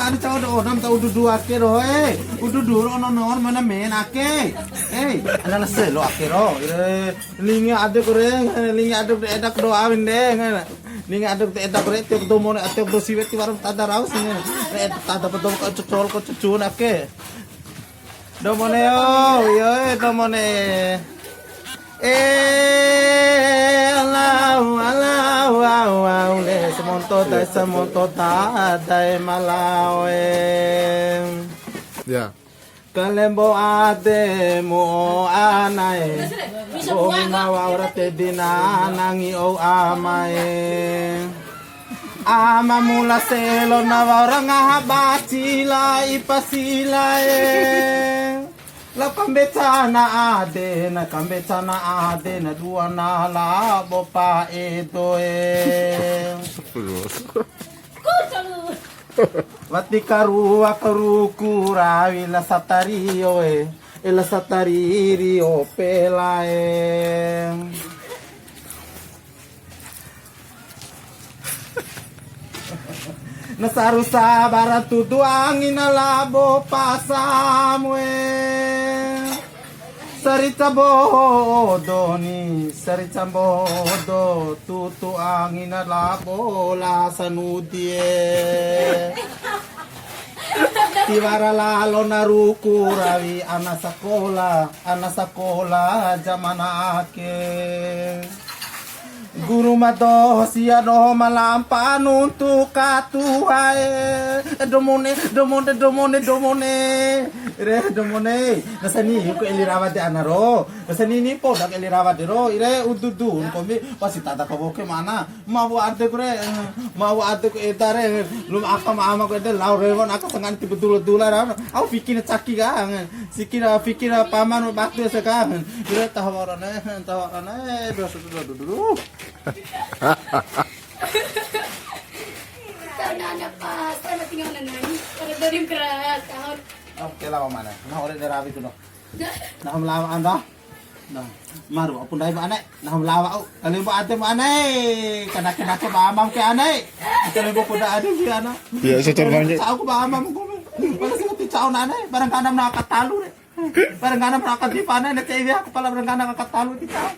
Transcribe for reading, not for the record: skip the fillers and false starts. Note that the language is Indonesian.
ada cowok do nam tau dudu ake ro udu duro non mana men ake ana nase lo ake ro lingi ade kore lingi ade edak do awin de lingi ade edak kore tiap do mon tiap do siwet ti waram tada raus ni tada pedom ko cocol ko cucun ake do mone yo do mone alau le semonto dai malau Ya. kalembo ade mo anae o mawa te dina nangi o amae ama mula selo na waranga habachila ipasila la kambetana ade na dua na la bopa Wati karua kurawi la satario la sataririo pelae nasaru sabara tutu angin labo pasamwe sarita bodo tutu angin labo la sanudie tiwara lalo naruku rawi anak sekolah zaman ake guru mato sia no malampa nuntuk katuhae domone nasani ko elirawat de anaro nasani ni po dak elirawat de ro ire ududu ko mi pasi tata ko ke mana mau ade ko etare lum aka mama ko ede lau rewon aka sangan betul ra au fikir caki ka fikira paman bakte sekarang ire tawarane dulu oke lah mana nah ore rawi tu no nah melawa anda nah maru apun dai mana nah melawa kali bo ate mana kana ko ba amam ke ane kali bo kuda ade ki ana Ya secermanya. aku ba amam ko wala sing ti caon ane barang kanam nakatalu re barang kanam nakatipana ne tewi aku pala barang kanam nakatalu ti caon